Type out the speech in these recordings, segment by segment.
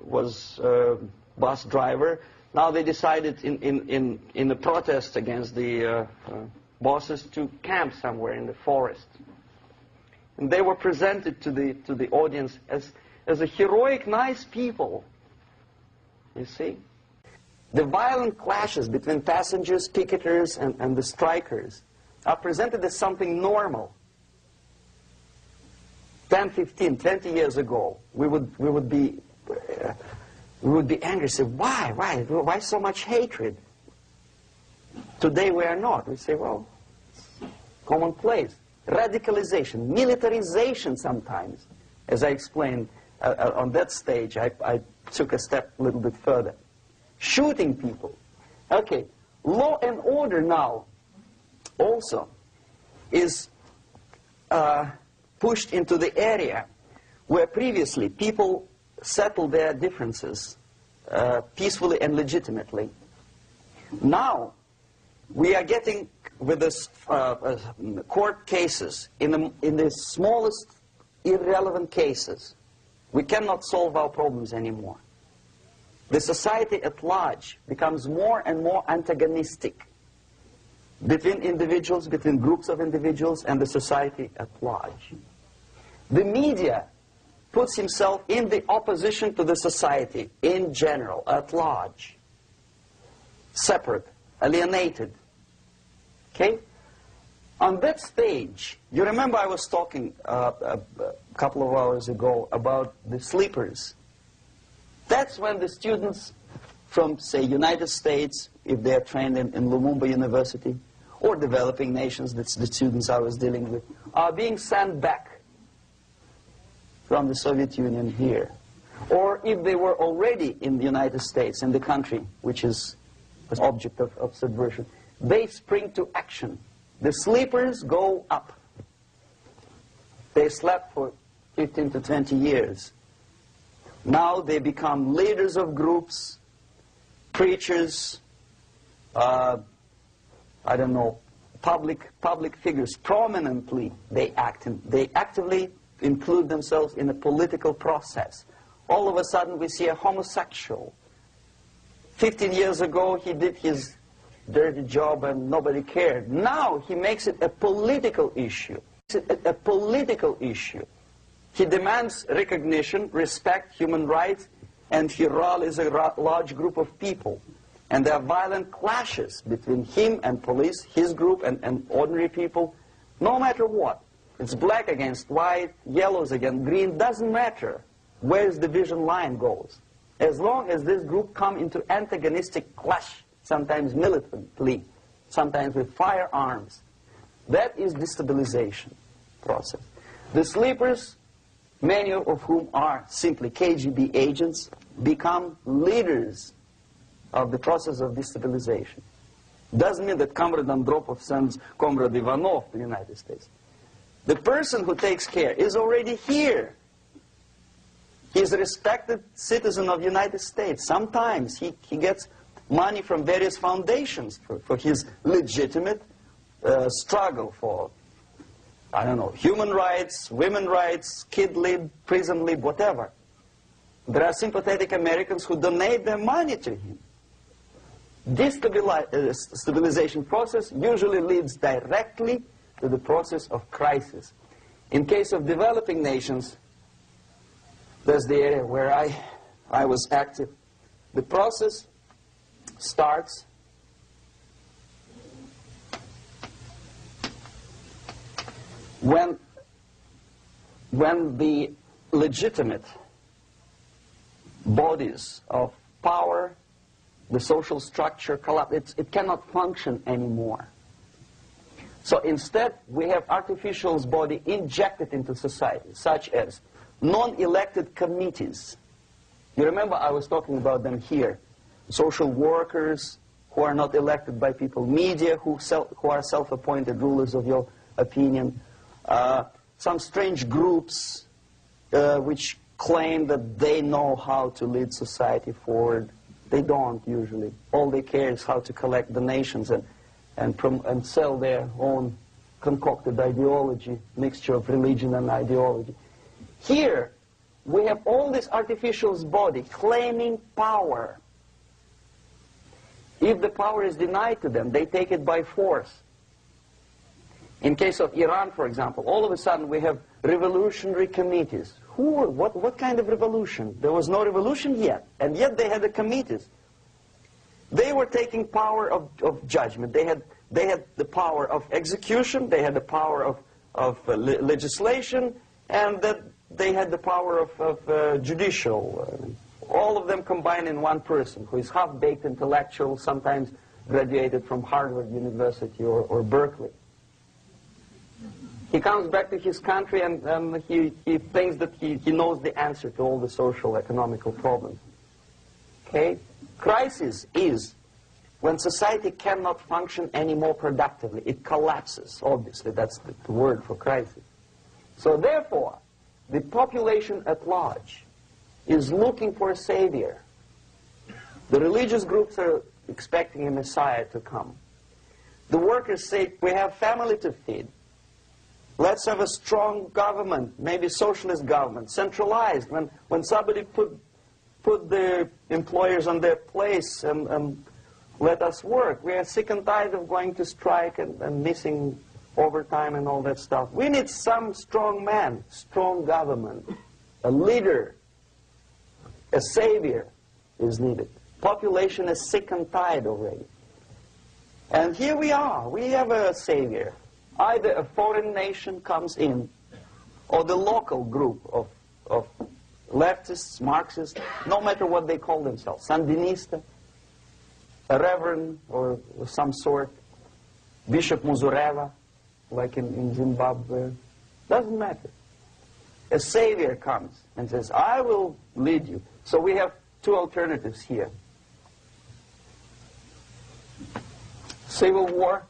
was bus driver. Now they decided in the protest against the bosses to camp somewhere in the forest. And they were presented to the audience as a heroic, nice people. You see? The violent clashes between passengers, picketers, and the strikers are presented as something normal. 10, 15, 20 years ago, we would be angry, say, why so much hatred? Today we are not. We say, well, it's commonplace. Radicalization, militarization sometimes. As I explained on that stage, I took a step a little bit further. Shooting people. Okay, law and order now also is pushed into the area where previously people settled their differences peacefully and legitimately. Now we are getting with this court cases in the smallest irrelevant cases. We cannot solve our problems anymore. The society at large becomes more and more antagonistic between individuals, between groups of individuals, and the society at large. The media puts himself in the opposition to the society in general, at large. Separate, alienated. Okay? On that stage, you remember I was talking a couple of hours ago about the sleepers. That's when the students from, say, United States, if they are trained in Lumumba University, or developing nations, that's the students I was dealing with, are being sent back from the Soviet Union here. Or if they were already in the United States, in the country, which is the object of subversion, they spring to action. The sleepers go up. They slept for 15 to 20 years. Now they become leaders of groups, preachers, I don't know, public figures. Prominently they actively include themselves in a political process. All of a sudden we see a homosexual. 15 years ago he did his dirty job and nobody cared. Now he makes it a political issue. A political issue. He demands recognition, respect, human rights, and he rallies a large group of people. And there are violent clashes between him and police, his group and ordinary people, no matter what. It's black against white, yellows against green, doesn't matter where the division line goes. As long as this group come into antagonistic clash, sometimes militantly, sometimes with firearms, that is destabilization process. The sleepers, many of whom are simply KGB agents, become leaders of the process of destabilization. Doesn't mean that Comrade Andropov sends Comrade Ivanov to the United States. The person who takes care is already here. He's a respected citizen of the United States. Sometimes he gets money from various foundations for his legitimate struggle for, I don't know, human rights, women's rights, kid lib, prison lib, whatever. There are sympathetic Americans who donate their money to him. This stabilization process usually leads directly to the process of crisis. In case of developing nations, that's the area where I was active. The process starts when the legitimate bodies of power, the social structure collapse. It cannot function anymore. So instead, we have artificial's body injected into society, such as non-elected committees. You remember I was talking about them here. Social workers who are not elected by people, media who are self-appointed rulers of your opinion, some strange groups which claim that they know how to lead society forward. They don't usually. All they care is how to collect donations and sell their own concocted ideology, mixture of religion and ideology. Here, we have all this artificial body claiming power. If the power is denied to them, they take it by force. In case of Iran, for example, all of a sudden we have revolutionary committees. What kind of revolution? There was no revolution yet, and yet they had the committees. They were taking power of judgment. They had the power of execution, they had the power of legislation, and that they had the power of judicial. All of them combined in one person, who is half-baked intellectual, sometimes graduated from Harvard University or Berkeley. He comes back to his country and he thinks that he knows the answer to all the social, economical problems. Okay? Crisis is when society cannot function any more productively. It collapses, obviously. That's the word for crisis. So therefore, the population at large is looking for a savior. The religious groups are expecting a Messiah to come. The workers say, we have family to feed. Let's have a strong government, maybe socialist government, centralized. When somebody put the employers on their place and let us work. We are sick and tired of going to strike and missing overtime and all that stuff. We need some strong man, strong government, a leader, a savior is needed. Population is sick and tired already. And here we are. We have a savior. Either a foreign nation comes in, or the local group of leftists, Marxists, no matter what they call themselves, Sandinista, a reverend or some sort, Bishop Muzureva, like in Zimbabwe, doesn't matter. A savior comes and says, I will lead you. So we have two alternatives here. Civil war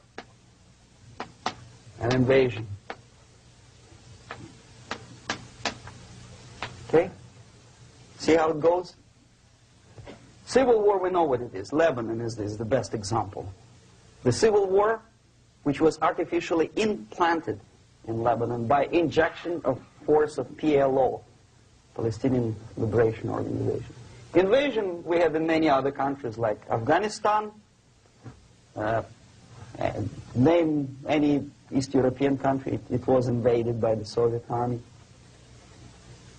and invasion. Okay? See how it goes? Civil war, we know what it is. Lebanon is the best example. The civil war, which was artificially implanted in Lebanon by injection of force of PLO, Palestinian Liberation Organization. Invasion we have in many other countries like Afghanistan, name any East European country, it was invaded by the Soviet army.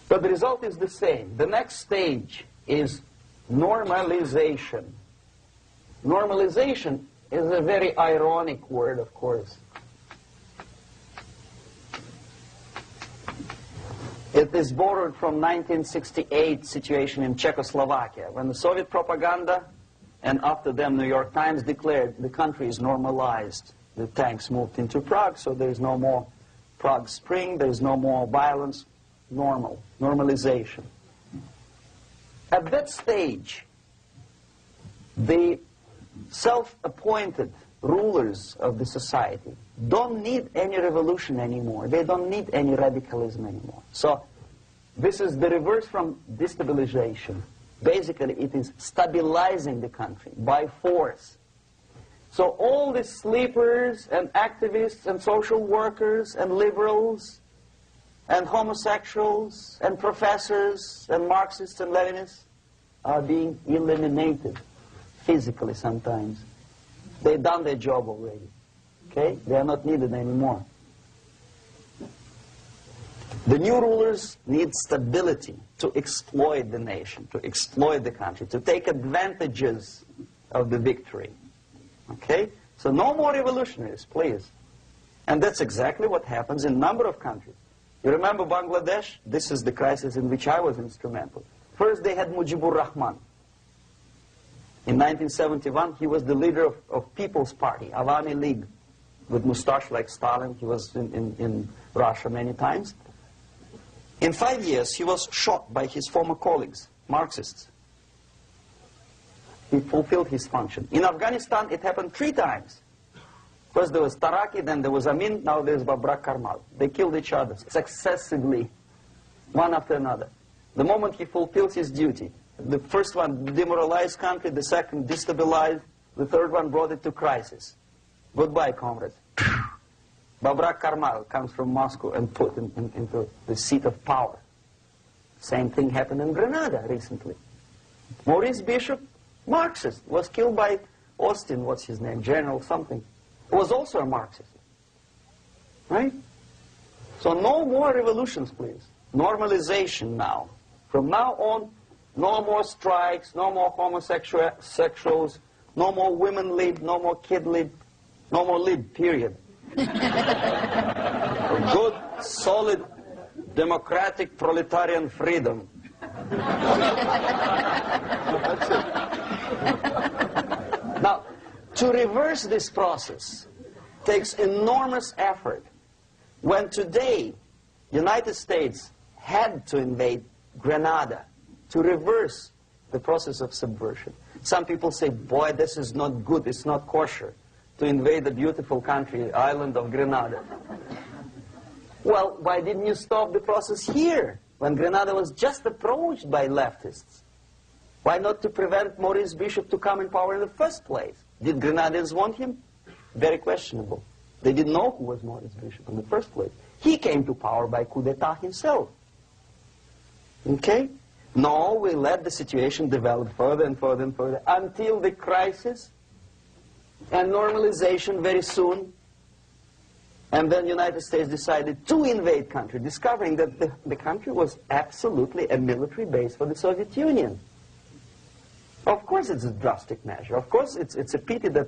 But the result is the same. The next stage is normalization. Normalization is a very ironic word, of course. It is borrowed from 1968 situation in Czechoslovakia, when the Soviet propaganda and after them New York Times declared the country is normalized. The tanks moved into Prague, so there is no more Prague Spring, there is no more violence. Normalization. At that stage, the self-appointed rulers of the society don't need any revolution anymore. They don't need any radicalism anymore. So this is the reverse from destabilization. Basically, it is stabilizing the country by force. So all the sleepers and activists and social workers and liberals and homosexuals and professors and Marxists and Leninists are being eliminated physically sometimes. They've done their job already. Okay? They are not needed anymore. The new rulers need stability to exploit the nation, to exploit the country, to take advantages of the victory. Okay? So no more revolutionaries, please. And that's exactly what happens in a number of countries. You remember Bangladesh? This is the crisis in which I was instrumental. First they had Mujibur Rahman. In 1971, he was the leader of People's Party, Awami League, with mustache like Stalin. He was in Russia many times. In 5 years, he was shot by his former colleagues, Marxists. He fulfilled his function. In Afghanistan, it happened 3 times. First there was Taraki, then there was Amin, now there's Babrak Karmal. They killed each other successively, one after another. The moment he fulfills his duty, the first one demoralized country, the second destabilized, the third one brought it to crisis. Goodbye, comrades. Babrak Karmal comes from Moscow and put into the seat of power. Same thing happened in Grenada recently. Maurice Bishop, Marxist, was killed by Austin, what's his name, General something, was also a Marxist. Right? So no more revolutions, please. Normalization now. From now on, no more strikes, no more homosexuals, no more women lib, no more kid lib, no more lib, period. A good, solid, democratic, proletarian freedom. That's it. Now, to reverse this process takes enormous effort. When today, United States had to invade Grenada to reverse the process of subversion. Some people say, boy, this is not good, it's not kosher to invade the beautiful country, island of Grenada. Well, why didn't you stop the process here, when Grenada was just approached by leftists? Why not to prevent Maurice Bishop to come in power in the first place? Did Grenadians want him? Very questionable. They didn't know who was Maurice Bishop in the first place. He came to power by coup d'etat himself. Okay? No, we let the situation develop further and further and further until the crisis and normalization very soon. And then the United States decided to invade country, discovering that the country was absolutely a military base for the Soviet Union. Of course it's a drastic measure. Of course it's a pity that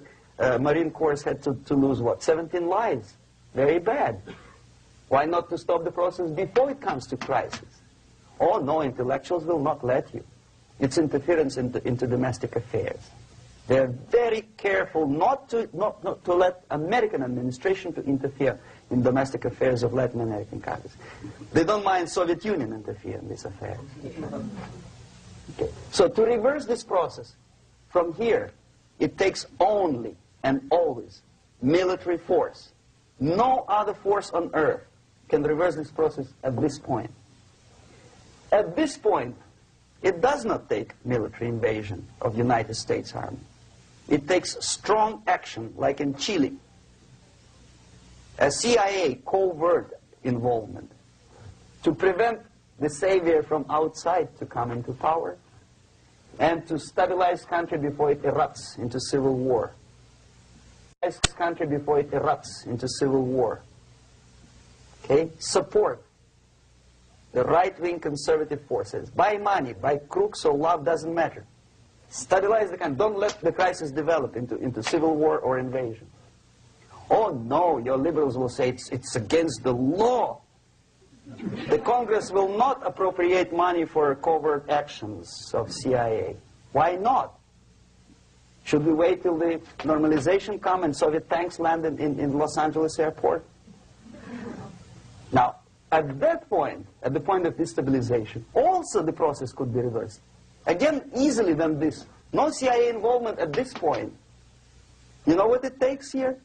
Marine Corps had to lose, what, 17 lives. Very bad. Why not to stop the process before it comes to crisis? Oh, no, intellectuals will not let you. It's interference into domestic affairs. They're very careful not to let American administration to interfere in domestic affairs of Latin American countries. They don't mind Soviet Union interfere in these affairs. Okay. So to reverse this process, from here, it takes only and always military force. No other force on earth can reverse this process at this point. At this point, it does not take military invasion of the United States Army. It takes strong action, like in Chile. A CIA covert involvement to prevent the savior from outside to come into power and to stabilize country before it erupts into civil war. Country before it erupts into civil war. Okay? Support the right-wing conservative forces. By money, by crooks or love, doesn't matter. Stabilize the country. Don't let the crisis develop into civil war or invasion. Oh no, your liberals will say it's against the law. The Congress will not appropriate money for covert actions of CIA. Why not? Should we wait till the normalization come and Soviet tanks land in Los Angeles airport? Now, at that point, at the point of destabilization, also the process could be reversed. Again, easily than this. No CIA involvement at this point. You know what it takes here?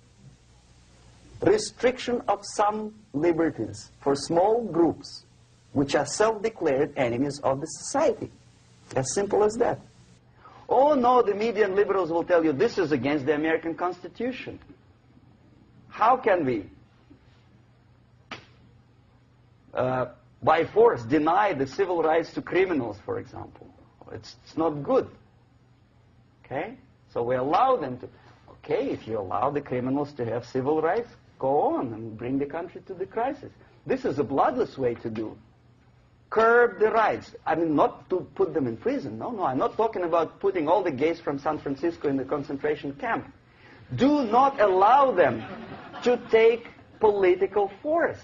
Restriction of some liberties for small groups which are self-declared enemies of the society. As simple as that. Oh no, the media and liberals will tell you this is against the American Constitution. How can we, by force, deny the civil rights to criminals, for example? It's not good. Okay? So we allow them to. Okay, if you allow the criminals to have civil rights, go on and bring the country to the crisis. This is a bloodless way to do. Curb the rights. I mean, not to put them in prison. No, I'm not talking about putting all the gays from San Francisco in the concentration camp. Do not allow them to take political force.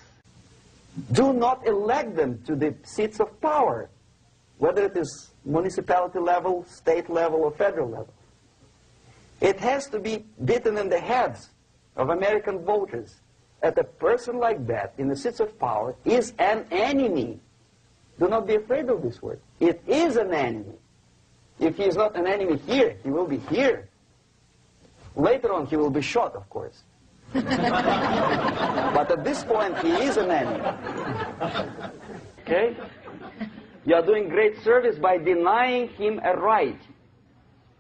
Do not elect them to the seats of power, whether it is municipality level, state level, or federal level. It has to be beaten in the heads of American voters that a person like that in the seats of power is an enemy. Do not be afraid of this word. It is an enemy. If he is not an enemy here, he will be here. Later on, he will be shot, of course. But at this point, he is an enemy. Okay? You are doing great service by denying him a right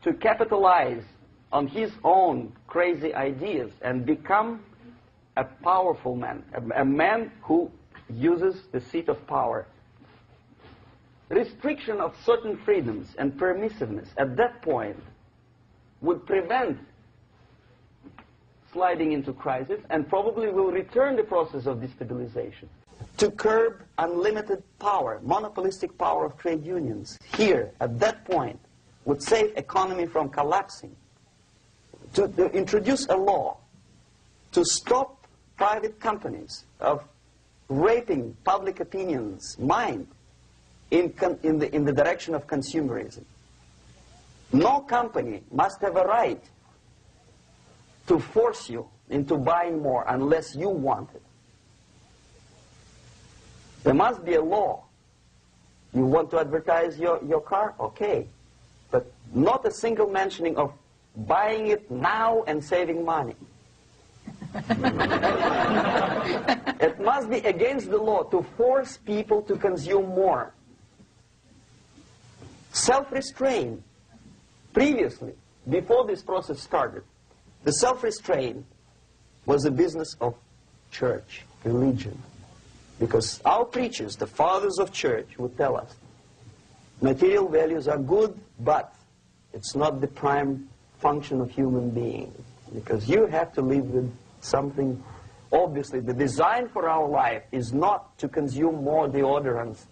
to capitalize on his own crazy ideas and become a powerful man, a man who uses the seat of power restriction of certain freedoms and permissiveness at that point would prevent sliding into crisis and probably will return the process of destabilization. To curb unlimited power, monopolistic power of trade unions, here, at that point, would save economy from collapsing. To introduce a law to stop private companies of raping public opinion's mind in the direction of consumerism. No company must have a right to force you into buying more unless you want it. There must be a law. You want to advertise your car? Okay. But not a single mentioning of buying it now and saving money. It must be against the law to force people to consume more. Self-restraint. Previously, before this process started, the self-restraint was a business of church, religion. Because our preachers, the fathers of church, would tell us, material values are good, but it's not the prime function of human being. Because you have to live with something. Obviously, the design for our life is not to consume more deodorants.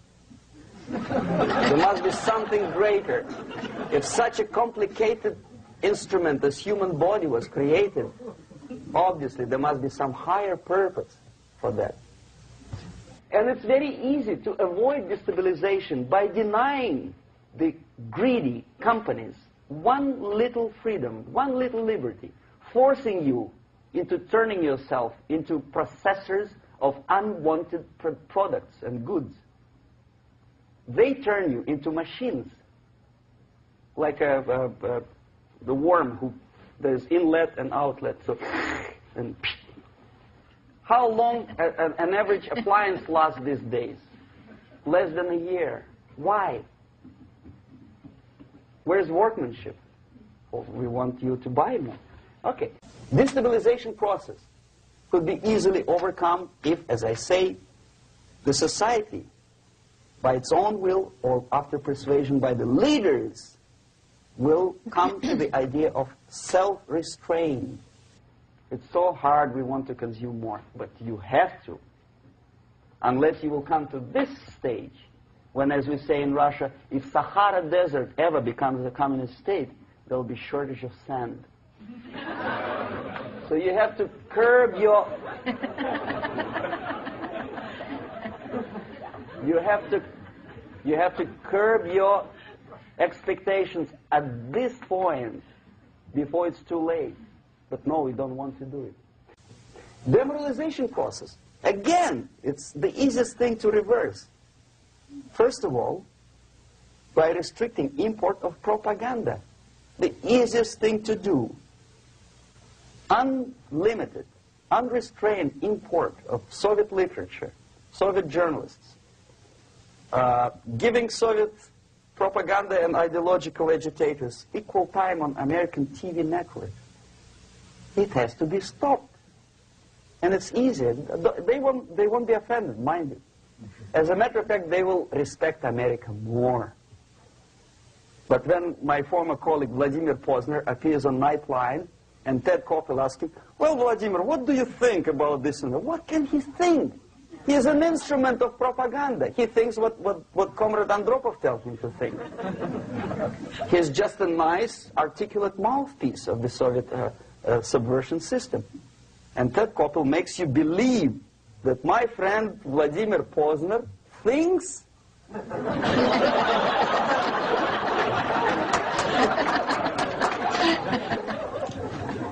There must be something greater. If such a complicated instrument as human body was created, obviously there must be some higher purpose for that. And it's very easy to avoid destabilization by denying the greedy companies one little freedom, one little liberty, forcing you into turning yourself into processors of unwanted products and goods. They turn you into machines, like the worm who there's inlet and outlet. So, and how long an average appliance lasts these days? Less than a year. Why? Where's workmanship? Well, we want you to buy more. Okay. Destabilization process could be easily overcome if, as I say, the society, by its own will or after persuasion by the leaders, will come to the idea of self-restraint. It's so hard we want to consume more, but you have to. Unless you will come to this stage, when, as we say in Russia, if Sahara Desert ever becomes a communist state, there will be shortage of sand. So you have to curb your... You have to curb your expectations at this point before it's too late. But no, we don't want to do it. Demoralization process. Again, it's the easiest thing to reverse. First of all, by restricting import of propaganda. The easiest thing to do. Unlimited, unrestrained import of Soviet literature, Soviet journalists, giving Soviet propaganda and ideological agitators equal time on American TV networks. It has to be stopped. And it's easy. They won't be offended, mind you. As a matter of fact, they will respect America more. But when my former colleague Vladimir Posner appears on Nightline, and Ted Koppel asks him, well, Vladimir, what do you think about this? And what can he think? He is an instrument of propaganda. He thinks what Comrade Andropov tells him to think. He's just a nice, articulate mouthpiece of the Soviet subversion system. And Ted Koppel makes you believe that my friend Vladimir Posner thinks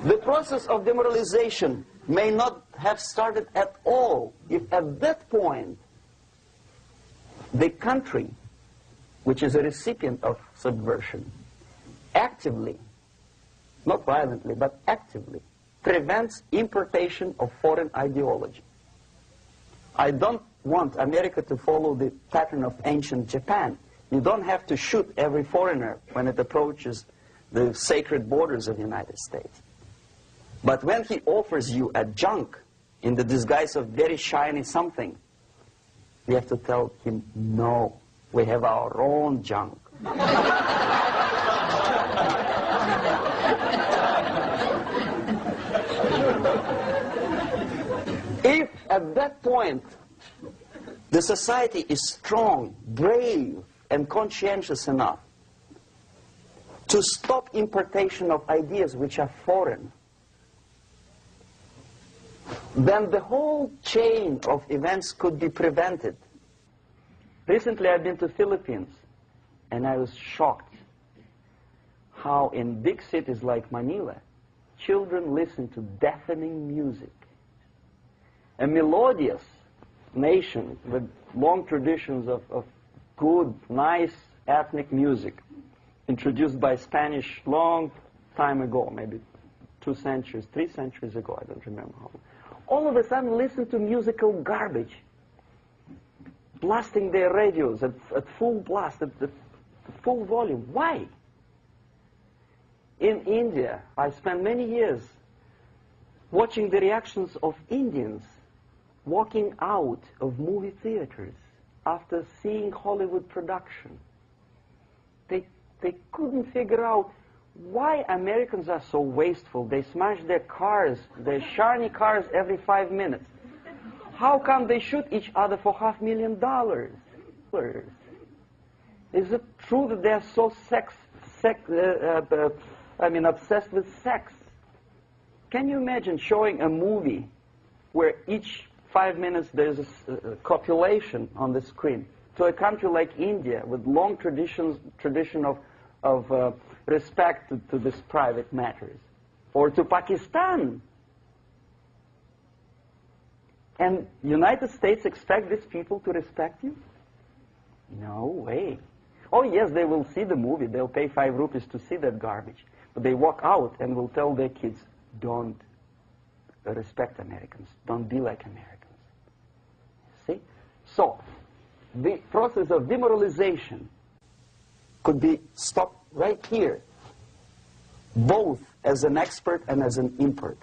the process of demoralization may not have started at all if at that point the country, which is a recipient of subversion, actively, not violently, but actively, prevents importation of foreign ideology. I don't want America to follow the pattern of ancient Japan. You don't have to shoot every foreigner when it approaches the sacred borders of the United States. But when he offers you a junk in the disguise of very shiny something, you have to tell him no. We have our own junk. If at that point the society is strong, brave, and conscientious enough to stop importation of ideas which are foreign, then the whole chain of events could be prevented. Recently I've been to Philippines, and I was shocked how in big cities like Manila, children listen to deafening music. A melodious nation with long traditions of good, nice ethnic music, introduced by Spanish long time ago, maybe 2 centuries, 3 centuries ago, I don't remember how. All of a sudden listen to musical garbage, blasting their radios at full blast, at full volume. Why? In India, I spent many years watching the reactions of Indians walking out of movie theaters after seeing Hollywood production. They couldn't figure out why Americans are so wasteful. They smash their cars, their shiny cars, every 5 minutes. How come they shoot each other for $500,000? Is it true that they're so obsessed with sex? Can you imagine showing a movie where each 5 minutes there's a copulation on the screen to a country like India with long tradition of respect to these private matters, or to Pakistan? And United States expect these people to respect you? No way. Oh yes, they will see the movie. They'll pay 5 rupees to see that garbage. But they walk out and will tell their kids, don't respect Americans. Don't be like Americans. See? So, the process of demoralization could be stopped right here, both as an expert and as an import.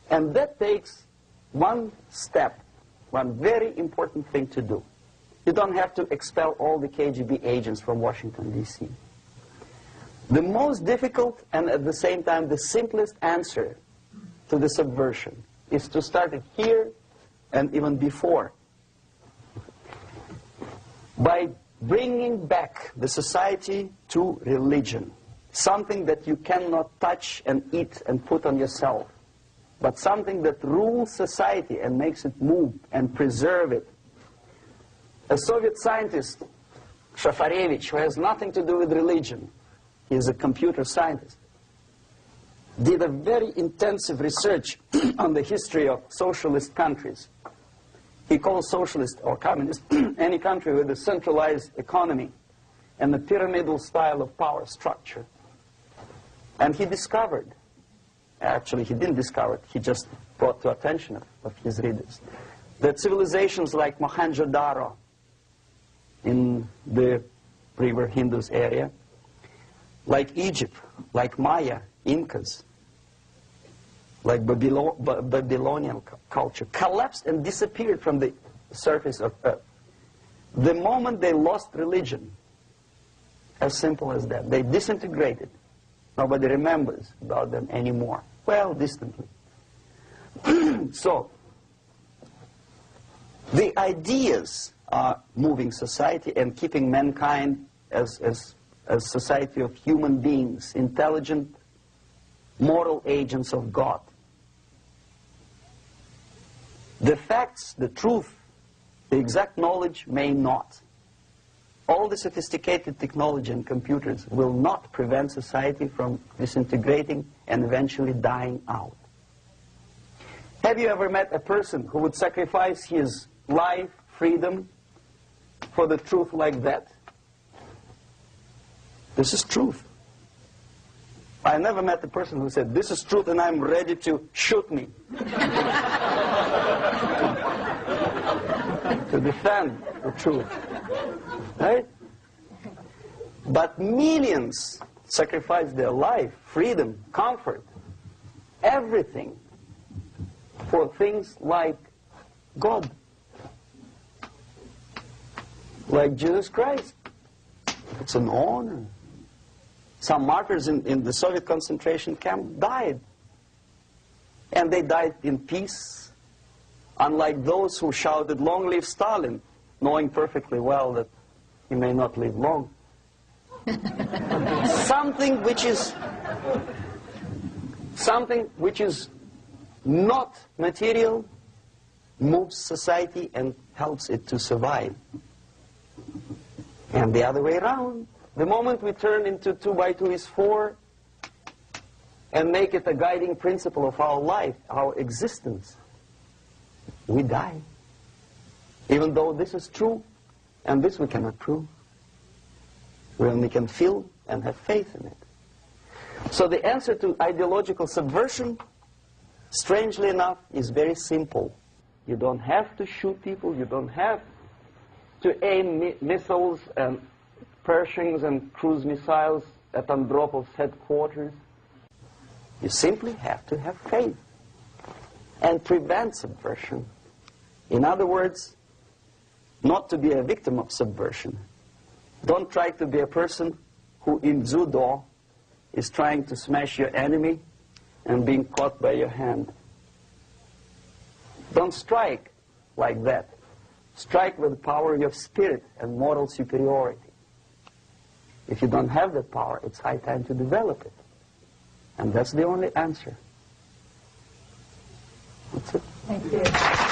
And that takes one step, one very important thing to do. You don't have to expel all the KGB agents from Washington, D.C. The most difficult and at the same time the simplest answer to the subversion is to start it here and even before, by bringing back the society to religion, something that you cannot touch and eat and put on yourself, but something that rules society and makes it move and preserve it. A Soviet scientist, Shafarevich, who has nothing to do with religion, he is a computer scientist, did a very intensive research on the history of socialist countries. He calls socialist or communist any country with a centralized economy and a pyramidal style of power structure. And he discovered, actually he didn't discover it, he just brought to attention of his readers, that civilizations like Mohenjo-Daro in the river Indus area, like Egypt, like Maya, Incas, like Babylonian culture, collapsed and disappeared from the surface of Earth. The moment they lost religion, as simple as that, they disintegrated. Nobody remembers about them anymore. Well, distantly. So, the ideas are moving society and keeping mankind as society of human beings, intelligent, moral agents of God. The facts, the truth, the exact knowledge may not. All the sophisticated technology and computers will not prevent society from disintegrating and eventually dying out. Have you ever met a person who would sacrifice his life, freedom, for the truth like that? This is truth. I never met a person who said, this is truth and I'm ready to shoot me. To defend the truth. Right? But millions sacrifice their life, freedom, comfort, everything for things like God. like Jesus Christ. It's an honor. Some martyrs in the Soviet concentration camp died. And they died in peace, unlike those who shouted, "Long live Stalin," knowing perfectly well that he may not live long. Something which is not material moves society and helps it to survive. And the other way around, the moment we turn into 2 by 2 is 4 and make it a guiding principle of our life, our existence, we die. Even though this is true, and this we cannot prove. We only can feel and have faith in it. So the answer to ideological subversion, strangely enough, is very simple. You don't have to shoot people. You don't have to aim missiles and Pershings and cruise missiles at Andropov's headquarters. You simply have to have faith and prevent subversion. In other words, not to be a victim of subversion. Don't try to be a person who in judo is trying to smash your enemy and being caught by your hand. Don't strike like that. Strike with the power of your spirit and moral superiority. If you don't have that power, it's high time to develop it. And that's the only answer. That's it. Thank you.